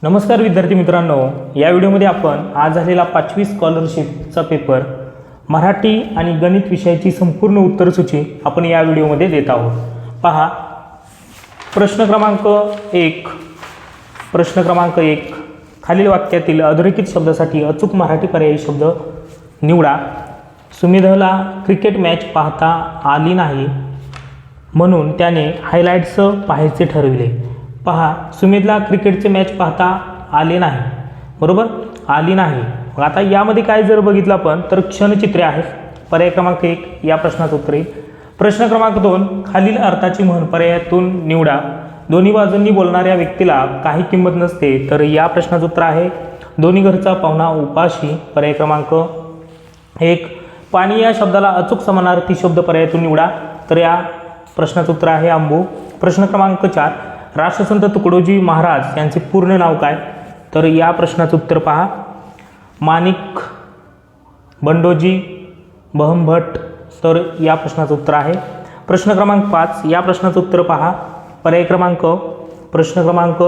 नमस्कार विद्यार्थी मित्रांनो, या व्हिडिओमध्ये आपण आज झालेला 5वी स्कॉलरशिपचा पेपर मराठी आणि गणित विषयाची संपूर्ण उत्तरसूची आपण या व्हिडिओमध्ये देत आहोत। पहा, प्रश्न क्रमांक 1 खालील वाक्यातील अधोरेखित शब्दासाठी अचूक मराठी पर्यायी शब्द निवडा। सुमेधला क्रिकेट मॅच पाहता आली नाही म्हणून त्याने हायलाइट्स पाहायचे ठरविले। पहा, सुमेधला क्रिकेटचे मॅच पाहता आले नाही, बरोबर, आली नाही। मग आता यामध्ये काय जर बघितलं आपण तर क्षणचित्रे आहेत। पर्याय क्रमांक 1 या प्रश्नाचं उत्तर आहे। प्रश्न क्रमांक 2 खालील अर्थाची म्हण पर्यायातून निवडा। दोन्ही बाजूंनी बोलणाऱ्या व्यक्तीला काही किंमत नसते, तर या प्रश्नाचं उत्तर आहे दोन्ही घरचा पाहुणा उपाशी। पर्याय क्रमांक 1 पाणी या शब्दाला अचूक समानार्थी शब्द पर्यायातून निवडा, तर या प्रश्नाचं उत्तर आहे आंबू। प्रश्न क्रमांक 4 राष्ट्रसंत तुकडोजी महाराज यांचे पूर्ण नाव काय, तर या प्रश्नाचं उत्तर पहा माणिक बंडोजी बहमभट, तर या प्रश्नाचं उत्तर आहे। प्रश्न क्रमांक 5 या प्रश्नाचं उत्तर पहा। पर्याय क्रमांक प्रश्न क्रमांक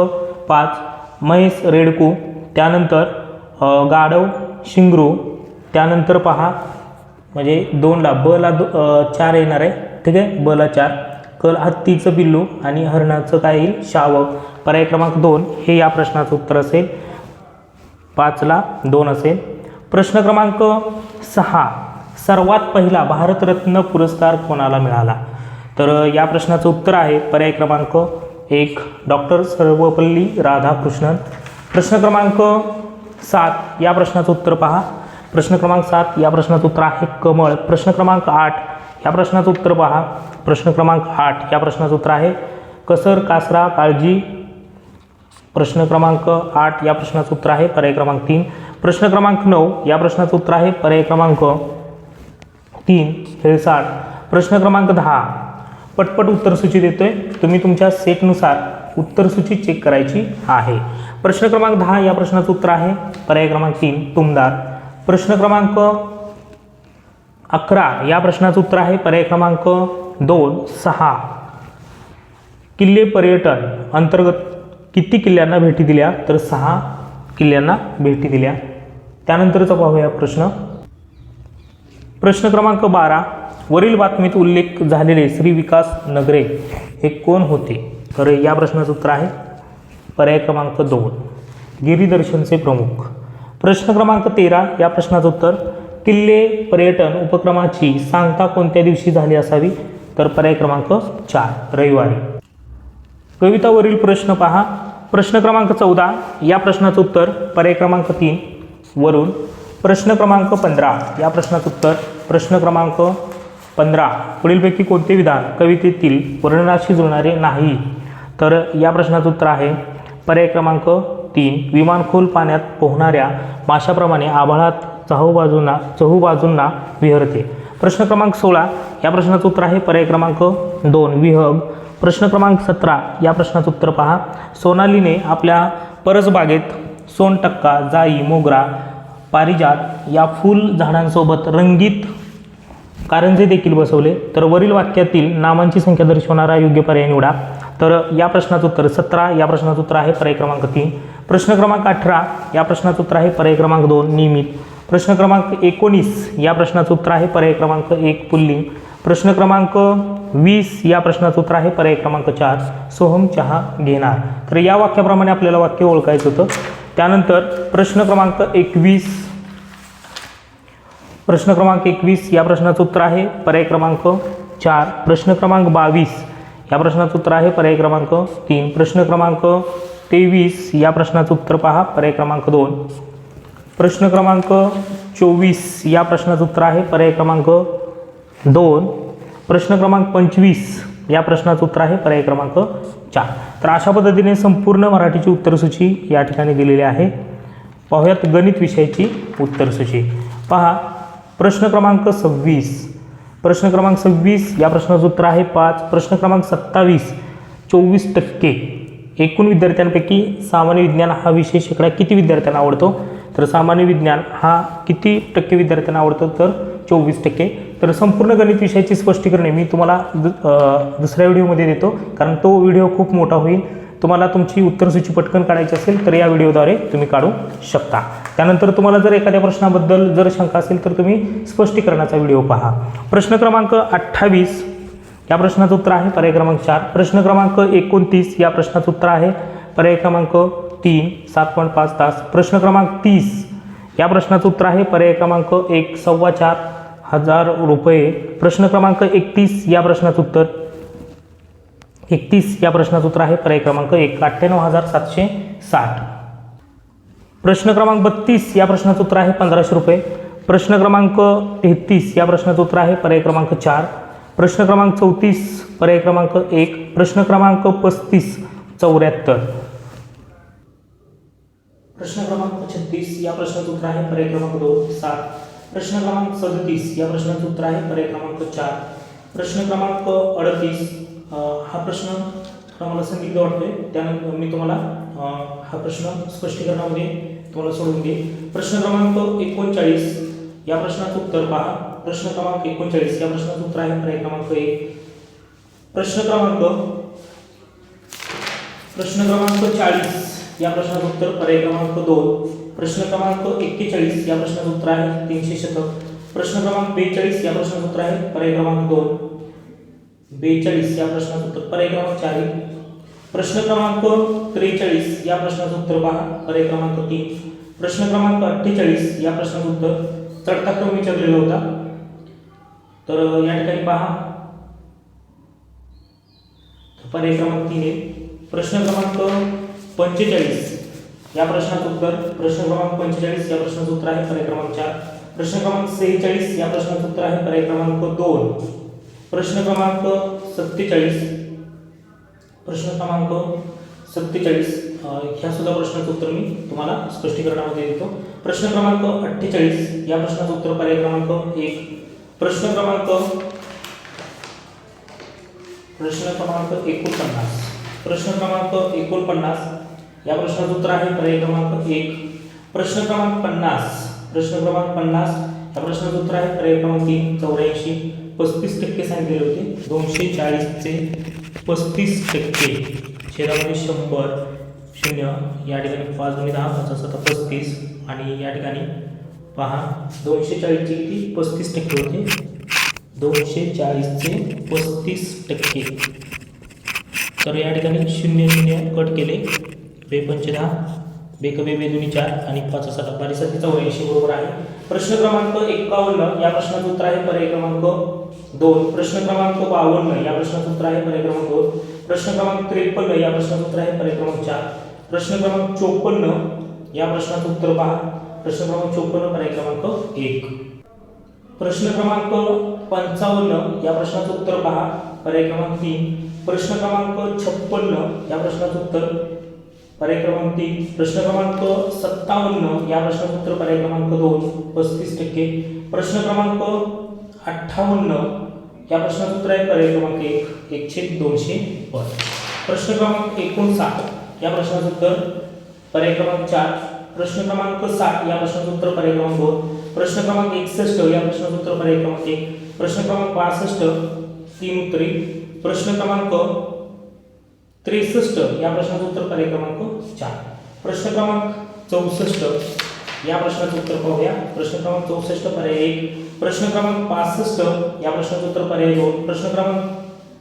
5 महेश रेडकू, त्यानंतर गाढव शिंगरू, त्यानंतर पहा म्हणजे 2ला बला 4 येणार आहे, ठीक आहे, बला 4 कल हत्तीचं पिल्लू आणि हरणाचं काय येईल शावक। पर्याय क्रमांक 2 हे या प्रश्नाचं उत्तर असेल, 5ला 2 असेल। प्रश्न क्रमांक 6 सर्वात पहिला भारतरत्न पुरस्कार कोणाला मिळाला, तर या प्रश्नाचं उत्तर आहे पर्याय क्रमांक 1 डॉक्टर सर्वपल्ली राधाकृष्णन। प्रश्न क्रमांक 7 या प्रश्नाचं उत्तर पहा। प्रश्न क्रमांक 7 या प्रश्नाचं उत्तर आहे कमळ। प्रश्न क्रमांक 8 या प्रश्नाचं उत्तर पहा। प्रश्न क्रमांक 8 या प्रश्नाचं उत्तर आहे कसर कासरा काळजी। प्रश्न क्रमांक 8 या प्रश्नाचं उत्तर आहे पर्याय क्रमांक 3। प्रश्न क्रमांक 9 या प्रश्नाचं उत्तर आहे पर्याय क्रमांक 3 हेळसाट। प्रश्न क्रमांक 10 पटपट उत्तरसूची देतोय, तुम्ही तुमच्या सेटनुसार उत्तरसूची चेक करायची आहे। प्रश्न क्रमांक 10 या प्रश्नाचं उत्तर आहे पर्याय क्रमांक 3 तुमदार। प्रश्न क्रमांक 11 या प्रश्नाचं उत्तर आहे पर्याय क्रमांक 2 6 किल्ले पर्यटन अंतर्गत किती किल्ल्यांना भेटी दिल्या, तर 6 किल्ल्यांना भेटी दिल्या। त्यानंतरचा पाहूया प्रश्न। प्रश्न क्रमांक 12 वरील बातमीत उल्लेख झालेले श्री विकास नगरे हे कोण होते, तर या प्रश्नाचं उत्तर आहे पर्याय क्रमांक 2 गिरिदर्शनचे प्रमुख। प्रश्न क्रमांक 13 या प्रश्नाचं उत्तर किल्ले पर्यटन उपक्रमाची सांगता कोणत्या दिवशी झाली असावी, तर पर्याय क्रमांक 4 रविवारी। कवितावरील प्रश्न पहा। प्रश्न क्रमांक 14 या प्रश्नाचं उत्तर पर्याय क्रमांक 3 वरून। प्रश्न क्रमांक 15 या प्रश्नाचं उत्तर प्रश्न क्रमांक 15 पुढीलपैकी कोणते विधान कवितेतील वर्णनाशी जुळणारे नाही, तर या प्रश्नाचं उत्तर आहे पर्याय क्रमांक 3 विमान खोल पाण्यात पोहणाऱ्या माशाप्रमाणे आभाळात चहूबाजूंना विहरते। प्रश्न क्रमांक 16 या प्रश्नाचं उत्तर आहे पर्याय क्रमांक 2 विहग। प्रश्न क्रमांक 17 या प्रश्नाचं उत्तर पहा सोनालीने आपल्या परसबागेत सोनटक्का जाई मोगरा पारिजात या फुल झाडांसोबत रंगीत कारंजे देखील बसवले, तर वरील वाक्यातील नामांची संख्या दर्शवणारा योग्य पर्याय निवडा, तर या प्रश्नाचं उत्तर 17 या प्रश्नाचं उत्तर आहे पर्याय क्रमांक 3। प्रश्न क्रमांक 18 या प्रश्नाचं उत्तर आहे पर्याय क्रमांक 2 नियमित। प्रश्न क्रमांक 19 या प्रश्नाचं उत्तर आहे पर्याय क्रमांक 1 पुल्लिंग। प्रश्न क्रमांक 20 या प्रश्नाचं उत्तर आहे पर्याय क्रमांक 4 सोहम चहा घेणार, तर या वाक्याप्रमाणे आपल्याला वाक्य ओळखायचं होतं। त्यानंतर प्रश्न क्रमांक 21 या प्रश्नाचं उत्तर आहे पर्याय क्रमांक 4। प्रश्न क्रमांक 22 या प्रश्नाचं उत्तर आहे पर्याय क्रमांक 3। प्रश्न क्रमांक 23 या प्रश्नाचं उत्तर पहा पर्याय क्रमांक 2। प्रश्न क्रमांक 24 या प्रश्नाचं उत्तर आहे पर्याय क्रमांक 2। प्रश्न क्रमांक 25 या प्रश्नाचं उत्तर आहे पर्याय क्रमांक 4। तर अशा पद्धतीने संपूर्ण मराठीची उत्तरसूची या ठिकाणी दिलेली आहे। पाहूयात गणित विषयाची उत्तरसूची। पहा प्रश्न क्रमांक 26 या प्रश्नाचं उत्तर आहे 5। प्रश्न क्रमांक 27 24% एकूण विद्यार्थ्यांपैकी सामान्य विज्ञान हा विषय शेकडा किती विद्यार्थ्यांना आवडतो, तर सामान्य विज्ञान हा किती टक्के विद्यार्थ्यांना आवडतो, तर 24%। तर संपूर्ण गणित विषयाची स्पष्टीकरणे मी तुम्हाला दुसऱ्या व्हिडिओमध्ये देतो, कारण तो व्हिडिओ खूप मोठा होईल, तुम्हाला तुमची उत्तरसूची पटकन काढायची असेल तर या व्हिडिओद्वारे तुम्ही काढू शकता. त्यानंतर तुम्हाला जर एखाद्या प्रश्नाबद्दल जर शंका असेल तर तुम्ही स्पष्टीकरणाचा व्हिडिओ पहा. प्रश्न क्रमांक 28 या प्रश्नाचं उत्तर आहे पर्याय क्रमांक 4. प्रश्न क्रमांक 29 या प्रश्नाचं उत्तर आहे पर्याय क्रमांक 3 7.5 तास. प्रश्न क्रमांक 30 या प्रश्नाचं उत्तर आहे पर्याय क्रमांक 1 4,500 रुपये. प्रश्न क्रमांक 31 या प्रश्नाचं उत्तर 31 या प्रश्नाचं उत्तर आहे पर्याय क्रमांक 1 98,760. प्रश्न क्रमांक 32 या प्रश्नाचं उत्तर आहे 1,500 रुपये. प्रश्न क्रमांक 33 या प्रश्नाचं उत्तर आहे पर्याय क्रमांक 4. प्रश्न क्रमांक 34 पर्याय क्रमांक 1. प्रश्न क्रमांक 35 74. प्रश्न क्रमांक 36 या प्रश्नाचं उत्तर आहे पर्याय क्रमांक 2 7. प्रश्न क्रमांक 37 या प्रश्नाचं उत्तर आहे पर्याय क्रमांक 4. प्रश्न क्रमांक 38 हा प्रश्न मला संदिग्ध वाटतोय, त्यानंतर मी तुम्हाला हा प्रश्न स्पष्टीकरणामध्ये तुम्हाला सोडून दे. प्रश्न क्रमांक 39 या प्रश्नाचं उत्तर पहा. प्रश्न क्रमांक 39 या प्रश्नाचं उत्तर आहे पर्याय क्रमांक 1. प्रश्न क्रमांक 40 या प्रश्नाचं उत्तर पर्याय क्रमांक 2. प्रश्न क्रमांक 41 या प्रश्नाचं उत्तर आहे 300 शतक. प्रश्न क्रमांक 42 या प्रश्नाचं उत्तर आहे पर्याय क्रमांक 2. 42 या प्रश्नाचं उत्तर पर्याय क्रमांक 4. प्रश्न क्रमांक 43 या प्रश्नाचं उत्तर पहा पर्याय क्रमांक 3. प्रश्न क्रमांक 48 या प्रश्नाचं उत्तर चढता क्रम विचारलेला होता, तर या ठिकाणी पहा पर्याय क्रमांक 3 आहे. प्रश्न क्रमांक 45 या प्रश्नाचं उत्तर प्रश्न क्रमांक 45 या प्रश्नाचं उत्तर आहे पर्याय क्रमांक 4. प्रश्न क्रमांक 46 या प्रश्नाचं उत्तर आहे पर्याय क्रमांक 2. प्रश्न क्रमांक 47 ह्या सुद्धा प्रश्नाचं उत्तर मी तुम्हाला स्पष्टीकरणामध्ये देतो. प्रश्न क्रमांक 48 या प्रश्नाचं उत्तर पर्याय क्रमांक 1. प्रश्न क्रमांक 49 या प्रश्नाचं उत्तर आहे पर्याय क्रमांक 1. प्रश्न क्रमांक 50 या प्रश्नाचं उत्तर आहे पर्याय क्रमांक 3 84. 35% सांगितलेले होते, 240 चे 35% छेदामध्ये 100 0 या ठिकाणी 5 × 10 35 आणि या ठिकाणी पहा 240 चे किती 35% होते, 240 चे 35%. तर या ठिकाणी 0 0 कट केले, 2 पंचे 10 2 कमी 2 दुनी 4 आणि 5 7 बारीसाठी 84 बरोबर आहे. प्रश्न क्रमांक 51 या प्रश्नाचं उत्तर आहे पर्याय क्रमांक 2. प्रश्न क्रमांक 52 या प्रश्नाचं उत्तर आहे पर्याय क्रमांक 2. प्रश्न क्रमांक 53 या प्रश्नाचं उत्तर आहे पर्याय क्रमांक 4. प्रश्न क्रमांक 54 या प्रश्नाचं उत्तर पहा. प्रश्न क्रमांक 54 पर्याय क्रमांक 1. प्रश्न क्रमांक 55 या प्रश्नाचं उत्तर पहा पर्याय क्रमांक 3. प्रश्न क्रमांक 56 या प्रश्नाचं उत्तर पर्याय क्रमांक 3. प्रश्न क्रमांक 57 या प्रश्नाचं उत्तर पर्याय क्रमांक 2 35%. प्रश्न क्रमांक 58 या प्रश्नाचं उत्तर आहे पर्याय क्रमांक 1 1/200 पट. प्रश्न क्रमांक 59 या प्रश्नाचं उत्तर पर्याय क्रमांक 4. प्रश्न क्रमांक 60 या प्रश्नाचं उत्तर पर्याय क्रमांक 2. प्रश्न क्रमांक 61 या प्रश्नाचं उत्तर पर्याय क्रमांक 1. प्रश्न क्रमांक 62 3 उत्तरे. प्रश्न क्रमांक 63 या प्रश्नाचं उत्तर पर्याय क्रमांक 4. प्रश्न क्रमांक 64 या प्रश्नाचं उत्तर पाहूया. प्रश्न क्रमांक 64 पर्याय 1. प्रश्न क्रमांक 65 या प्रश्नाचं उत्तर पर्याय 2. प्रश्न क्रमांक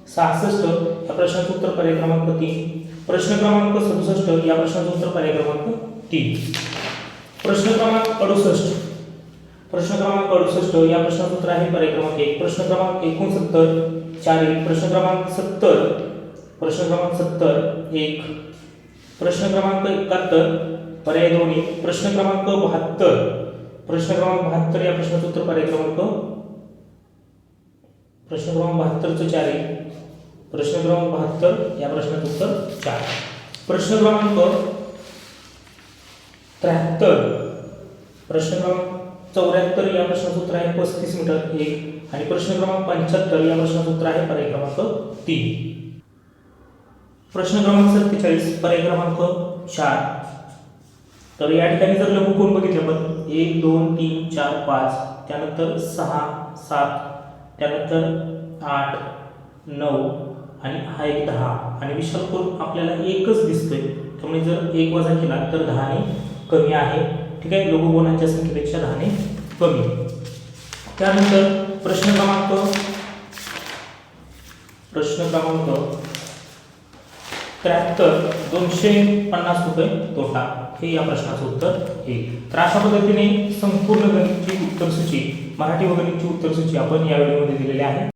66 या प्रश्नाचं उत्तर पर्याय क्रमांक 3. प्रश्न क्रमांक 67 या प्रश्नाचं उत्तर पर्याय क्रमांक 3. प्रश्न क्रमांक 68 या प्रश्नाचं उत्तर आहे पर्याय क्रमांक 1. प्रश्न क्रमांक 69 4 1. प्रश्न क्रमांक 70 1. प्रश्न क्रमांक 71 पर्याय 2 1. प्रश्न क्रमांक 72 या प्रश्नाचं उत्तर पर्याय क्रमांक 4 1. प्रश्न क्रमांक 72 या प्रश्नाचं उत्तर 4. प्रश्न क्रमांक 73 74 या प्रश्नाचं उत्तर आहे 35 मीटर 1. आणि प्रश्न क्रमांक 75 या प्रश्नाचं उत्तर आहे पर्याय क्रमांक 3. प्रश्न क्रमांक 47 पर्याय क्रमांक 4. तर या ठिकाणी जर लघुकोन बघितले आपण 1 2 3 4 5 त्यानंतर 6 7 त्यानंतर 8 9 आणि हा एक 10 आणि विशाल करून आपल्याला एकच दिसतोय, त्यामुळे जर 1 वजा केला तर 10 कमी आहे. ठीक आहे, लघुगुणांच्या संख्येपेक्षा 10 कमी. त्यानंतर प्रश्न क्रमांक 73, 250 रुपये तोटा, हे या प्रश्नाचं उत्तर येईल. तर अशा पद्धतीने संपूर्ण गणितची उत्तरसूची, मराठी व गणितची उत्तरसूची आपण या व्हिडिओमध्ये दिलेली आहे.